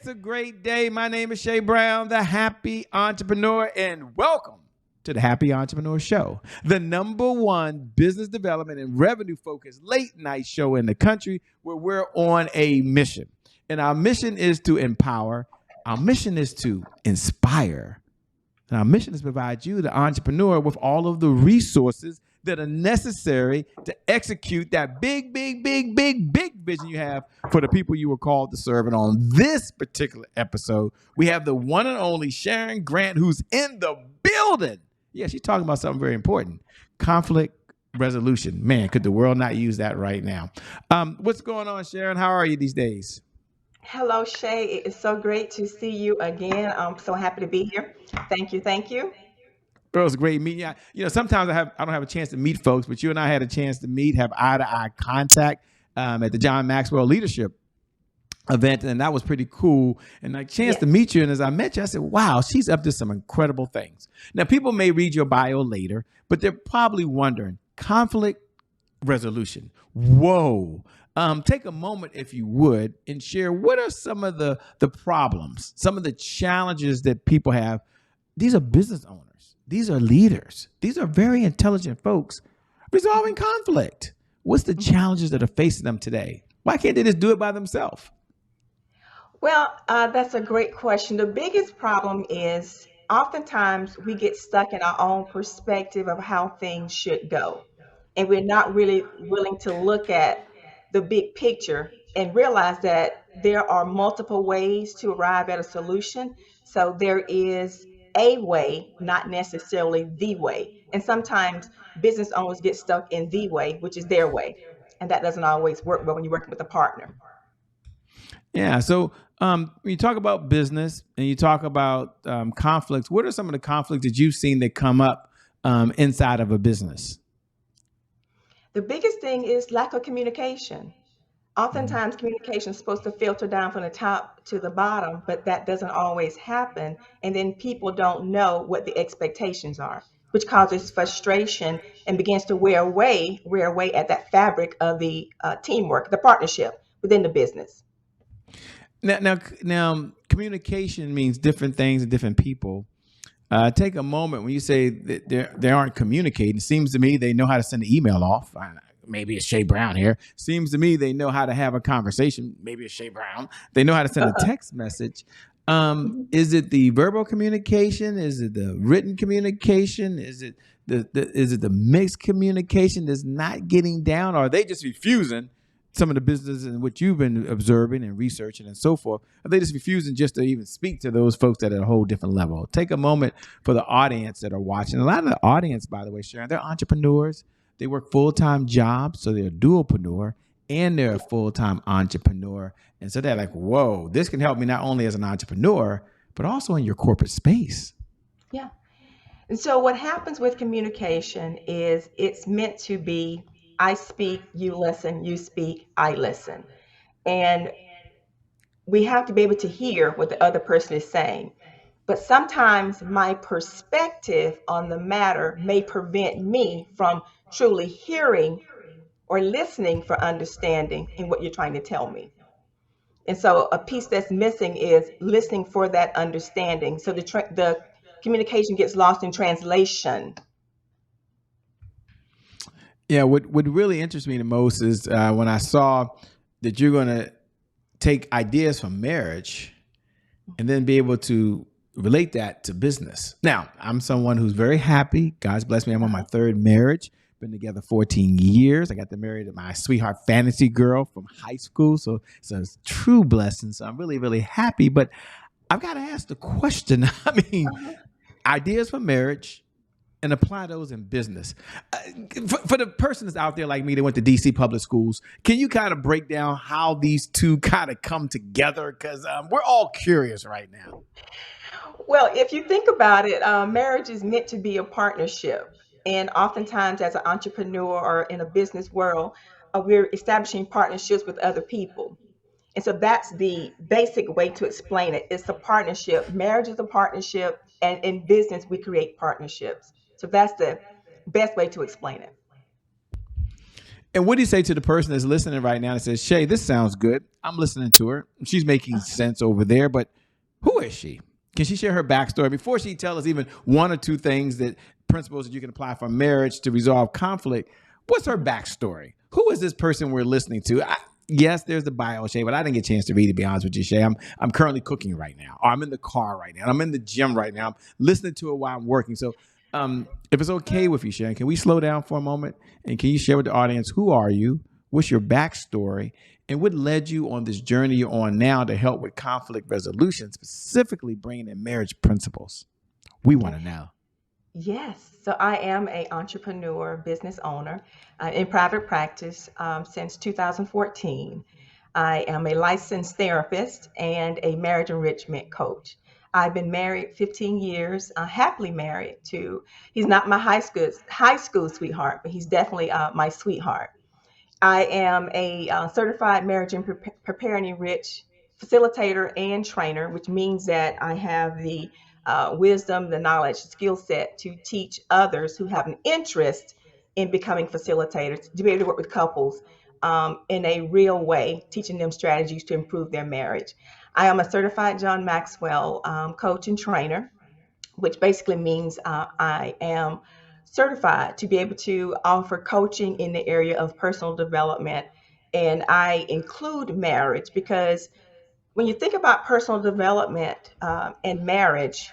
a great day. My name is Shay Brown, the Happy Entrepreneur, and welcome to the Happy Entrepreneur Show, the #1 business development and revenue focused late night show in the country where we're on a mission. And our mission is to empower. Our mission is to inspire. And our mission is to provide you, the entrepreneur, with all of the resources that are necessary to execute that big vision you have for the people you were called to serve. And on this particular episode, we have the one and only Sharon Grant, who's in the building. Yeah, she's talking about something very important: conflict resolution. Man, could the world not use that right now? What's going on, Sharon? How are you these days? Hello, Shay. It is so great to see you again. I'm so happy to be here. Thank you. Thank you. It was great meeting you. Sometimes I don't have a chance to meet folks, but you and I had a chance to meet, have eye-to-eye contact at the John Maxwell Leadership event, and that was pretty cool. And a chance to meet you, and as I met you, I said, wow, she's up to some incredible things. Now, people may read your bio later, but they're probably wondering, conflict resolution. Whoa. Take a moment, if you would, and share what are some of the problems, some of the challenges that people have. These are business owners. These are leaders. These are very intelligent folks resolving conflict. What's the challenges that are facing them today? Why can't they just do it by themselves? Well, that's a great question. The biggest problem is oftentimes we get stuck in our own perspective of how things should go. And we're not really willing to look at the big picture and realize that there are multiple ways to arrive at a solution. So there is a way, not necessarily the way. And sometimes business owners get stuck in the way, which is their way. And that doesn't always work well when you're working with a partner. Yeah. So when you talk about business and you talk about conflicts, what are some of the conflicts that you've seen that come up inside of a business? The biggest thing is lack of communication. Oftentimes, communication is supposed to filter down from the top to the bottom, but that doesn't always happen. And then people don't know what the expectations are, which causes frustration and begins to wear away at that fabric of the teamwork, the partnership within the business. Now, communication means different things to different people. Take a moment when you say that they aren't communicating. It seems to me they know how to send an email off. Maybe it's Shay Brown here. Seems to me they know how to have a conversation. Maybe it's Shay Brown. They know how to send a text message. Is it the verbal communication? Is it the written communication? Is it the mixed communication that's not getting down? Or are they just refusing some of the business and what you've been observing and researching and so forth? Are they just refusing just to even speak to those folks at a whole different level? Take a moment for the audience that are watching. A lot of the audience, by the way, Sharon, they're entrepreneurs. They work full-time jobs, so they're a dualpreneur and they're a full-time entrepreneur. And so they're like, whoa, this can help me not only as an entrepreneur, but also in your corporate space. Yeah. And so what happens with communication is it's meant to be, I speak, you listen, you speak, I listen. And we have to be able to hear what the other person is saying. But sometimes my perspective on the matter may prevent me from truly hearing or listening for understanding in what you're trying to tell me. And so a piece that's missing is listening for that understanding. So the communication gets lost in translation. Yeah, what really interests me the most is when I saw that you're going to take ideas from marriage and then be able to relate that to business. Now, I'm someone who's very happy. God's blessed me. I'm on my third marriage. Been together 14 years. I got married to my sweetheart fantasy girl from high school. So it's a true blessing. So I'm really, really happy. But I've got to ask the question. I mean, ideas for marriage and apply those in business. For the person that's out there like me that went to DC public schools, can you kind of break down how these two kind of come together? Because we're all curious right now. Well, if you think about it, marriage is meant to be a partnership. And oftentimes, as an entrepreneur or in a business world, we're establishing partnerships with other people. And so that's the basic way to explain it. It's a partnership. Marriage is a partnership. And in business, we create partnerships. So that's the best way to explain it. And what do you say to the person that's listening right now and says, Shay, this sounds good. I'm listening to her. She's making sense over there, but who is she? Can she share her backstory before she tells us even one or two things that principles that you can apply for marriage to resolve conflict? What's her backstory? Who is this person we're listening to? Yes, there's the bio, Shay, but I didn't get a chance to read it, to be honest with you, Shay. I'm currently cooking right now, or I'm in the car right now. I'm in the gym right now. I'm listening to it while I'm working. So if it's okay with you, Sharon, can we slow down for a moment? And can you share with the audience, who are you? What's your backstory? And what led you on this journey you're on now to help with conflict resolution, specifically bringing in marriage principles? We want to know. Yes. So I am a entrepreneur, business owner in private practice since 2014. I am a licensed therapist and a marriage enrichment coach. I've been married 15 years, happily married to. He's not my high school sweetheart, but he's definitely my sweetheart. I am a certified marriage and prepare and enrich facilitator and trainer, which means that I have the wisdom, the knowledge, skill set to teach others who have an interest in becoming facilitators to be able to work with couples in a real way, teaching them strategies to improve their marriage. I am a certified John Maxwell coach and trainer, which basically means I am certified to be able to offer coaching in the area of personal development. And I include marriage because when you think about personal development and marriage,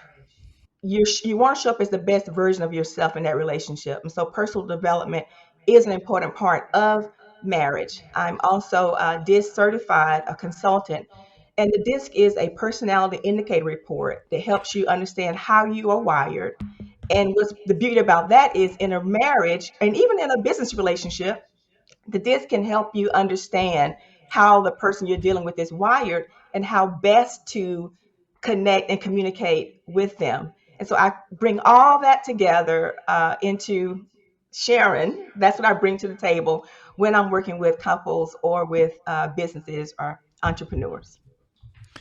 you want to show up as the best version of yourself in that relationship. And so personal development is an important part of marriage. I'm also DISC certified, a consultant. And the DISC is a personality indicator report that helps you understand how you are wired. And what's the beauty about that is in a marriage and even in a business relationship, the disc can help you understand how the person you're dealing with is wired and how best to connect and communicate with them. And so I bring all that together into Sharon. That's what I bring to the table when I'm working with couples or with businesses or entrepreneurs.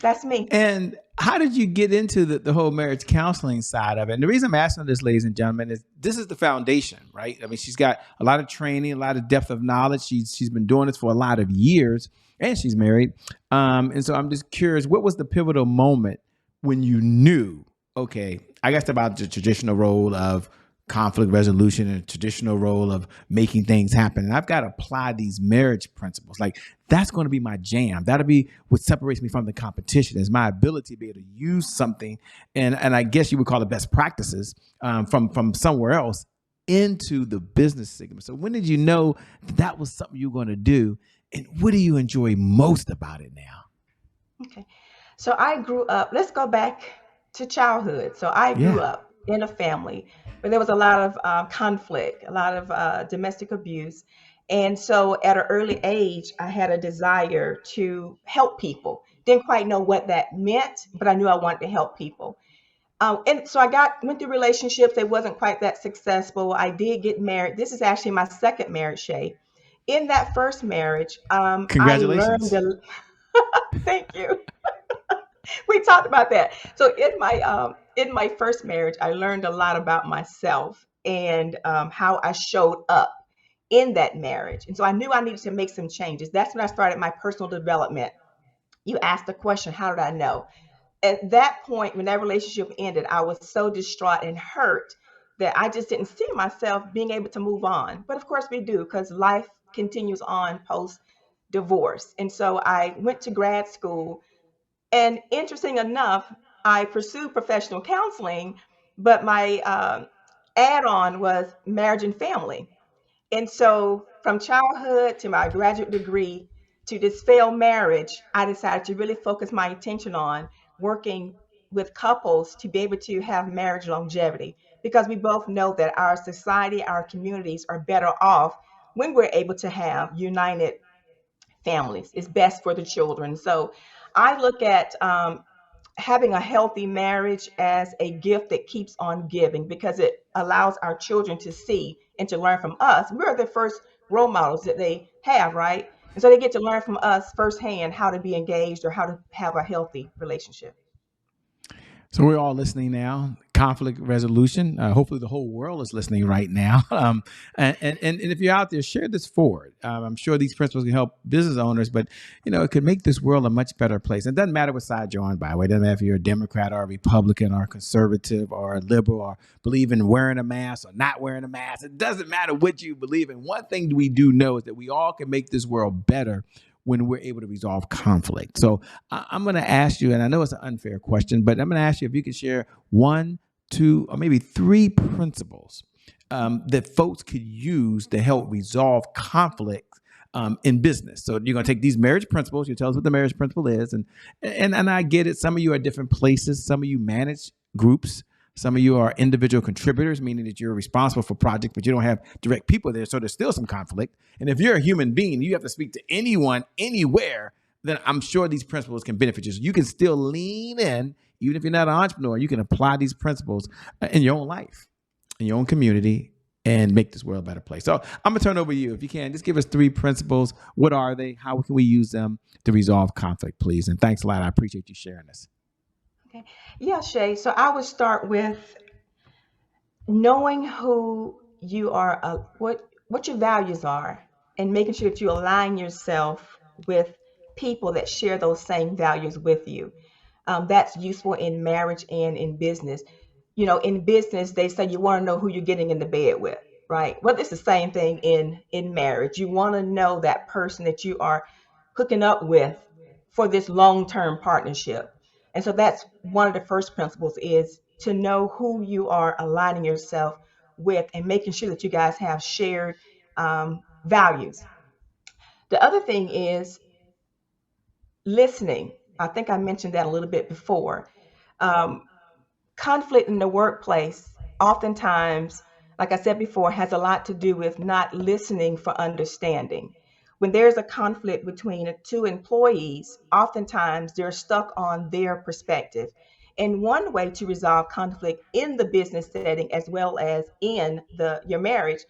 That's me. And how did you get into the whole marriage counseling side of it? And the reason I'm asking this, ladies and gentlemen, is this is the foundation, right? I mean, she's got a lot of training, a lot of depth of knowledge. She's been doing this for a lot of years, and she's married. And so I'm just curious, what was the pivotal moment when you knew, okay, I guess about the traditional role of conflict resolution and traditional role of making things happen. And I've got to apply these marriage principles. Like that's going to be my jam. That'll be what separates me from the competition is my ability to be able to use something. And I guess you would call it best practices from somewhere else into the business segment. So when did you know that was something you were going to do? And what do you enjoy most about it now? Okay. So I grew up, let's go back to childhood. So I grew Yeah. up in a family where there was a lot of conflict, a lot of domestic abuse. And so at an early age, I had a desire to help people. Didn't quite know what that meant, but I knew I wanted to help people. And so went through relationships that wasn't quite that successful. I did get married. This is actually my second marriage, Shay. In that first marriage, I learned Congratulations. thank you. We talked about that. So in my first marriage, I learned a lot about myself and how I showed up in that marriage. And so I knew I needed to make some changes. That's when I started my personal development. You asked the question, how did I know? At that point, when that relationship ended, I was so distraught and hurt that I just didn't see myself being able to move on. But of course, we do because life continues on post divorce. And so I went to grad school and interesting enough, I pursued professional counseling, but my add-on was marriage and family. And so from childhood to my graduate degree to this failed marriage, I decided to really focus my attention on working with couples to be able to have marriage longevity because we both know that our society, our communities are better off when we're able to have united families. It's best for the children. So I look at having a healthy marriage as a gift that keeps on giving because it allows our children to see and to learn from us. We're the first role models that they have, right? And so they get to learn from us firsthand how to be engaged or how to have a healthy relationship. So we're all listening now. conflict resolution. Hopefully the whole world is listening right now. And if you're out there, share this forward. I'm sure these principles can help business owners, but it could make this world a much better place. And it doesn't matter what side you're on, by the way. It doesn't matter if you're a Democrat or a Republican or a conservative or a liberal or believe in wearing a mask or not wearing a mask. It doesn't matter what you believe in. One thing we do know is that we all can make this world better when we're able to resolve conflict. So I'm going to ask you, and I know it's an unfair question, but I'm going to ask you if you could share 1, 2, or maybe 3 principles that folks could use to help resolve conflict in business. So you're going to take these marriage principles. You tell us what the marriage principle is, and I get it. Some of you are at different places. Some of you manage groups. Some of you are individual contributors, meaning that you're responsible for projects, but you don't have direct people there. So there's still some conflict. And if you're a human being, you have to speak to anyone, anywhere, then I'm sure these principles can benefit you. So you can still lean in, even if you're not an entrepreneur, you can apply these principles in your own life, in your own community, and make this world a better place. So I'm going to turn over to you. If you can, just give us 3 principles. What are they? How can we use them to resolve conflict, please? And thanks a lot. I appreciate you sharing this. Okay. Yeah, Shay. So I would start with knowing who you are, what your values are, and making sure that you align yourself with people that share those same values with you. That's useful in marriage and in business. In business, they say you want to know who you're getting in the bed with, right? Well, it's the same thing in marriage. You want to know that person that you are hooking up with for this long-term partnership. And so that's one of the first principles, is to know who you are aligning yourself with and making sure that you guys have shared values. The other thing is listening. I think I mentioned that a little bit before. Conflict in the workplace oftentimes, like I said before, has a lot to do with not listening for understanding. When there's a conflict between 2 employees, oftentimes they're stuck on their perspective. And one way to resolve conflict in the business setting as well as in your marriage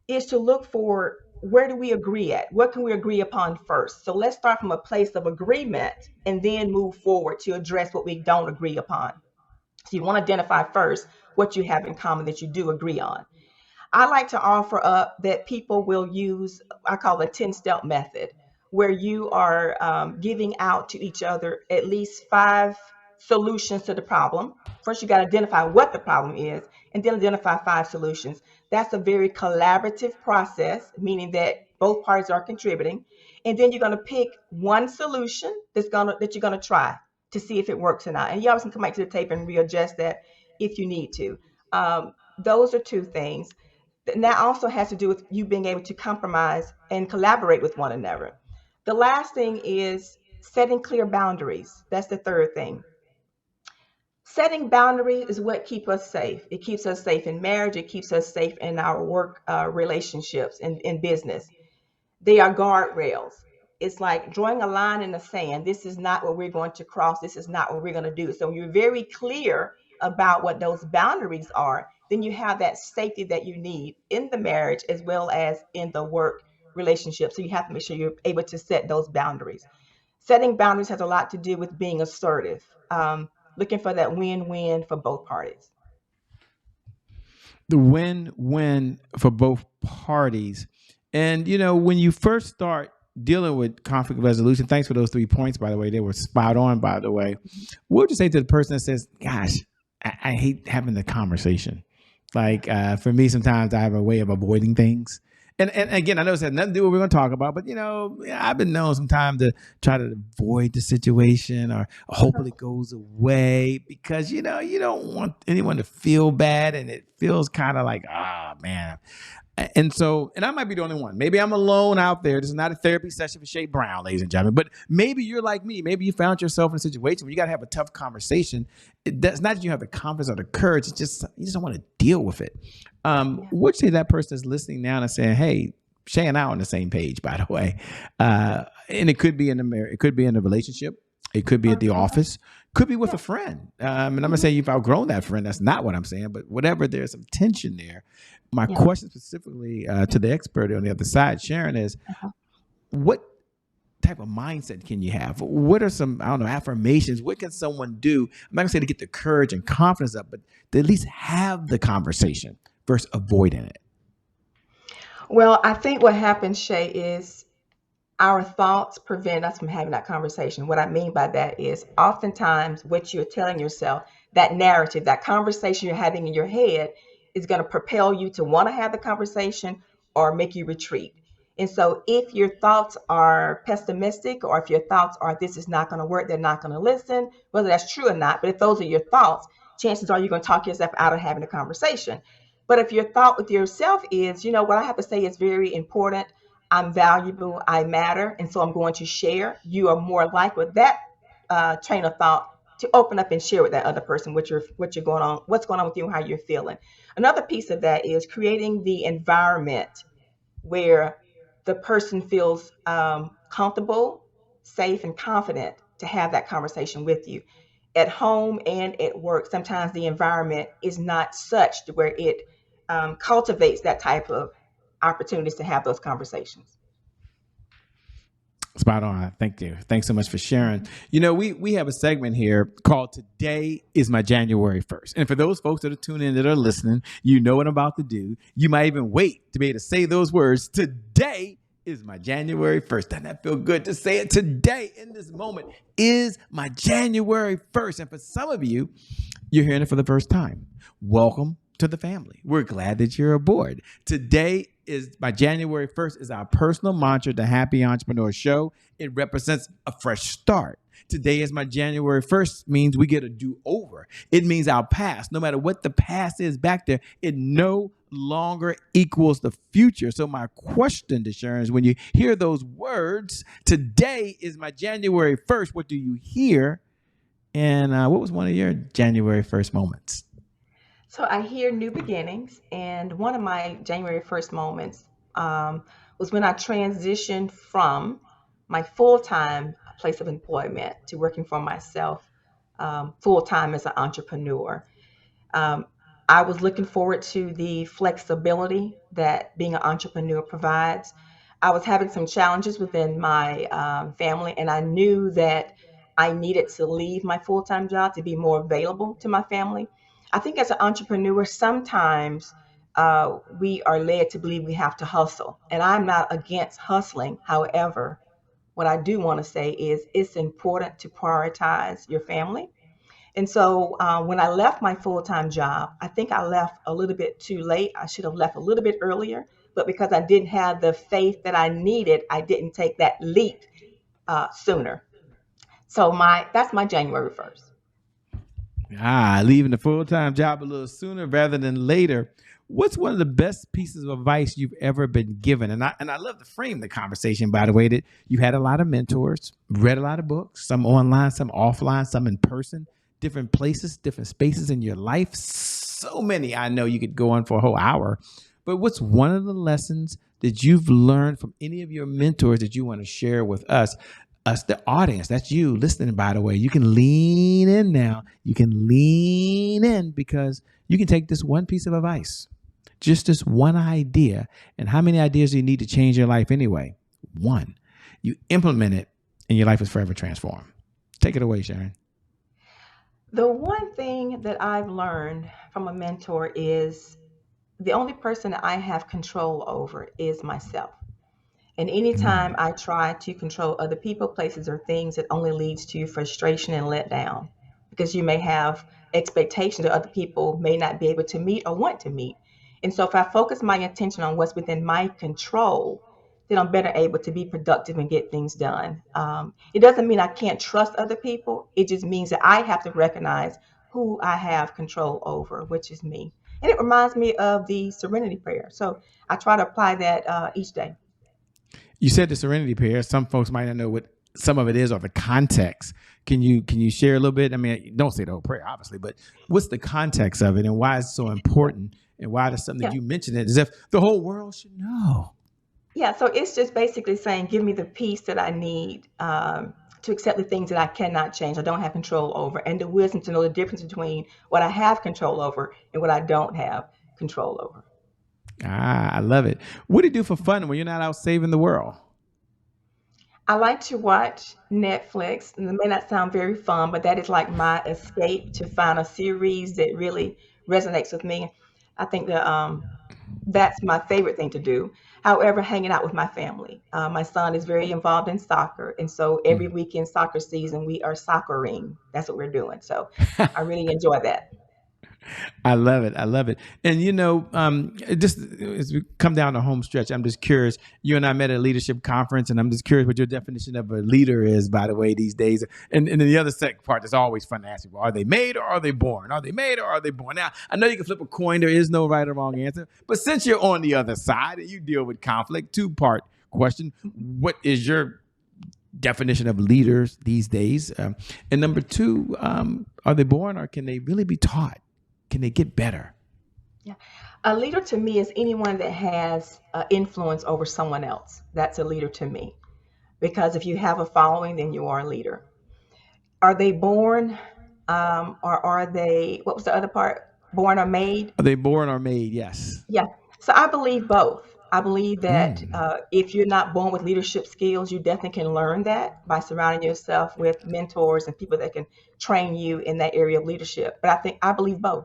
is to look for, where do we agree at? What can we agree upon first? So let's start from a place of agreement and then move forward to address what we don't agree upon. So you want to identify first what you have in common that you do agree on. I like to offer up that people will use, I call the 10-step method, where you are giving out to each other at least 5 solutions to the problem. First, you got to identify what the problem is, and then identify 5 solutions. That's a very collaborative process, meaning that both parties are contributing. And then you're going to pick one solution that you're going to try to see if it works or not. And you always can come back to the table and readjust that if you need to. Those are 2 things. And that also has to do with you being able to compromise and collaborate with one another. The last thing is setting clear boundaries. That's the third thing. Setting boundaries is what keeps us safe. It keeps us safe in marriage. It keeps us safe in our work relationships and in business. They are guardrails. It's like drawing a line in the sand. This is not what we're going to cross. This is not what we're going to do. So you're very clear about what those boundaries are, then you have that safety that you need in the marriage as well as in the work relationship. So you have to make sure you're able to set those boundaries. Setting boundaries has a lot to do with being assertive, looking for that win-win for both parties. The win-win for both parties. And, when you first start dealing with conflict resolution, thanks for those 3 points, by the way. They were spot on, by the way. What would you say to the person that says, gosh, I hate having the conversation? Like, for me, sometimes I have a way of avoiding things. And again, I know this has nothing to do with what we're going to talk about, but, I've been known sometimes to try to avoid the situation or hopefully it goes away because, you don't want anyone to feel bad. And it feels kind of like, man. And I might be the only one. Maybe I'm alone out there. This is not a therapy session for Shay Brown, ladies and gentlemen. But maybe you're like me. Maybe you found yourself in a situation where you got to have a tough conversation. It's not that you have the confidence or the courage. It's just you just don't want to deal with it. Would you say that person is listening now and saying, "Hey, Shay and I are on the same page, by the way," and it could be in the marriage, it could be in a relationship, it could be at the office, could be with a friend. And I'm gonna say you've outgrown that friend. That's not what I'm saying, but whatever, there's some tension there. My question specifically to the expert on the other side, Sharon, is what type of mindset can you have? What are some, I don't know, affirmations? What can someone do? I'm not gonna say to get the courage and confidence up, but to at least have the conversation versus avoiding it. Well, I think what happens, Shay, is our thoughts prevent us from having that conversation. What I mean by that is oftentimes what you're telling yourself, that narrative, that conversation you're having in your head is going to propel you to want to have the conversation or make you retreat. And so if your thoughts are pessimistic, or if your thoughts are this is not going to work, they're not going to listen, whether that's true or not, but if those are your thoughts, chances are you're going to talk yourself out of having a conversation. But if your thought with yourself is, you know, what I have to say is very important, I'm valuable, I matter, and so I'm going to share, you are more likely with that train of thought to open up and share with that other person what you're going on, what's going on with you, and how you're feeling. Another piece of that is creating the environment where the person feels comfortable, safe, and confident to have that conversation with you. At home and at work, sometimes the environment is not such to where it cultivates that type of opportunities to have those conversations. Spot on. Thank you. Thanks so much for sharing. You know, we have a segment here called Today is My January 1st. And for those folks that are tuning in, that are listening, you know what I'm about to do. You might even wait to be able to say those words. Today is my January 1st. Doesn't that feel good to say it? Today, in this moment, is my January 1st. And for some of you, you're hearing it for the first time. Welcome to the family. We're glad that you're aboard. Today is my January 1st is our personal mantra, the Happy Entrepreneur Show. It represents a fresh start. Today is my January 1st means we get a do-over. It means our past, no matter what the past is back there, it no longer equals the future. So my question to Sharon is, when you hear those words, today is my January 1st, what do you hear? And what was one of your January 1st moments? So I hear new beginnings, and one of my January 1st moments was when I transitioned from my full-time place of employment to working for myself full-time as an entrepreneur. Um, I was looking forward to the flexibility that being an entrepreneur provides. I was having some challenges within my family, and I knew that I needed to leave my full time job to be more available to my family. I think as an entrepreneur, sometimes we are led to believe we have to hustle, and I'm not against hustling. However, what I do want to say is it's important to prioritize your family. And so when I left my full time job, I think I left a little bit too late. I should have left a little bit earlier, but because I didn't have the faith that I needed, I didn't take that leap sooner. So that's my January 1st. Leaving the full-time job a little sooner rather than later. What's one of the best pieces of advice you've ever been given? And I love to frame the conversation, by the way, that you had a lot of mentors, read a lot of books, some online, some offline, some in person, different places, different spaces in your life. So many. I know you could go on for a whole hour. But what's one of the lessons that you've learned from any of your mentors that you want to share with us, the audience? That's you listening, by the way. You can lean in now. You can lean in because you can take this one piece of advice, just this one idea. And how many ideas do you need to change your life anyway? One. You implement it and your life is forever transformed. Take it away, Sharon. The one thing that I've learned from a mentor is the only person that I have control over is myself. And anytime Mm. I try to control other people, places, or things, it only leads to frustration and letdown because you may have expectations that other people may not be able to meet or want to meet. And so if I focus my attention on what's within my control, then I'm better able to be productive and get things done. It doesn't mean I can't trust other people. It just means that I have to recognize who I have control over, which is me. And it reminds me of the Serenity prayer. So I try to apply that each day. You said the Serenity prayer. Some folks might not know what some of it is or the context. Can you share a little bit? I mean, don't say the whole prayer, obviously, but what's the context of it and why it's so important and why it's something that Yeah. you mentioned it as if the whole world should know? Yeah, so it's just basically saying, give me the peace that I need to accept the things that I cannot change, I don't have control over, and the wisdom to know the difference between what I have control over and what I don't have control over. I love it. What do you do for fun when you're not out saving the world? I like to watch Netflix, and it may not sound very fun, but that is like my escape to find a series that really resonates with me. I think that that's my favorite thing to do. However, hanging out with my family. My son is very involved in soccer, and so every weekend soccer season we are soccering. That's what we're doing. So I really enjoy that. I love it. I love it. And just as we come down the home stretch, I'm just curious. You and I met at a leadership conference, and I'm just curious what your definition of a leader is, by the way, these days. And then the other second part that's always fun to ask people: Are they made or are they born? Are they made or are they born? Now, I know you can flip a coin. There is no right or wrong answer. But since you're on the other side and you deal with conflict, two-part question: What is your definition of leaders these days? And number two, are they born or can they really be taught? Can they get better? Yeah. A leader to me is anyone that has influence over someone else. That's a leader to me. Because if you have a following, then you are a leader. Are they born, or are they, what was the other part? Born or made? Are they born or made? Yes. Yeah. So I believe both. I believe that Mm. if you're not born with leadership skills, you definitely can learn that by surrounding yourself with mentors and people that can train you in that area of leadership. But I believe both.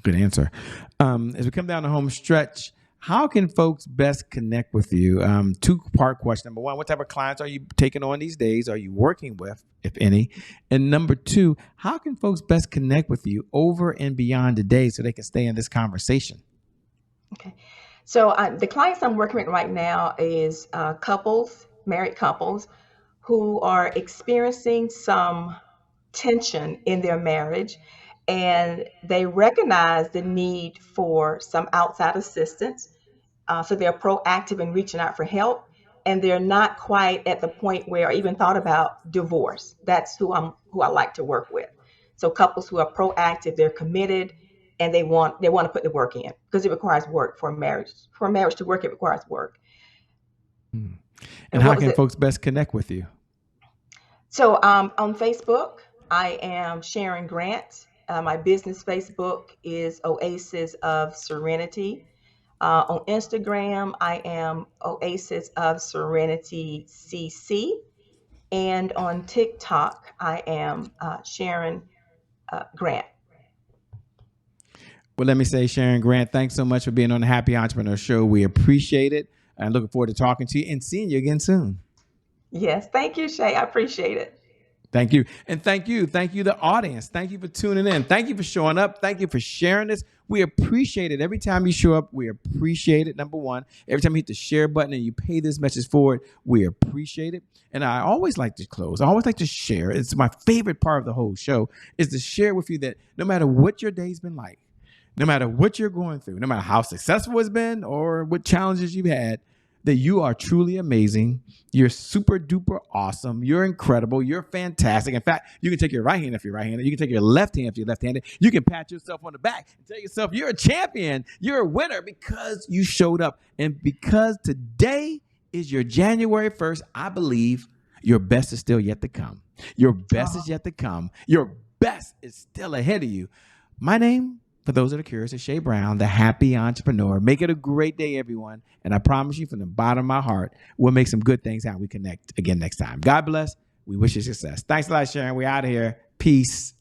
Good answer. As we come down the home stretch, how can folks best connect with you? Two-part question. Number one, what type of clients are you taking on these days? Are you working with, if any? And number two, how can folks best connect with you over and beyond today so they can stay in this conversation? Okay. So the clients I'm working with right now is couples, married couples, who are experiencing some tension in their marriage, and they recognize the need for some outside assistance. So they're proactive in reaching out for help, and they're not quite at the point where I even thought about divorce. That's who I like to work with. So couples who are proactive, they're committed, and they want to put the work in because it requires work for a marriage. For a marriage to work, it requires work. Mm. And And how what was can it? folks best connect with you? So on Facebook, I am Sharon Grant. My business Facebook is Oasis of Serenity. On Instagram, I am Oasis of Serenity CC. And on TikTok, I am Sharon Grant. Well, let me say, Sharon Grant, thanks so much for being on the Happy Entrepreneur Show. We appreciate it. And looking forward to talking to you and seeing you again soon. Yes, thank you, Shay. I appreciate it. Thank you. And thank you. Thank you, the audience. Thank you for tuning in. Thank you for showing up. Thank you for sharing this. We appreciate it. Every time you show up, we appreciate it. Number one, every time you hit the share button and you pay this message forward, we appreciate it. And I always like to close. I always like to share. It's my favorite part of the whole show is to share with you that no matter what your day's been like, no matter what you're going through, no matter how successful it's been or what challenges you've had, that you are truly amazing. You're super duper awesome. You're incredible. You're fantastic. In fact, you can take your right hand if you're right-handed. You can take your left hand if you're left-handed. You can pat yourself on the back and tell yourself you're a champion. You're a winner because you showed up. And because today is your January 1st, I believe your best is still yet to come. Your best is yet to come. Your best is still ahead of you. My name, for those that are curious, is Shay Brown, the Happy Entrepreneur. Make it a great day, everyone. And I promise you from the bottom of my heart, we'll make some good things happen. We connect again next time. God bless. We wish you success. Thanks a lot, Sharon. We're out of here. Peace.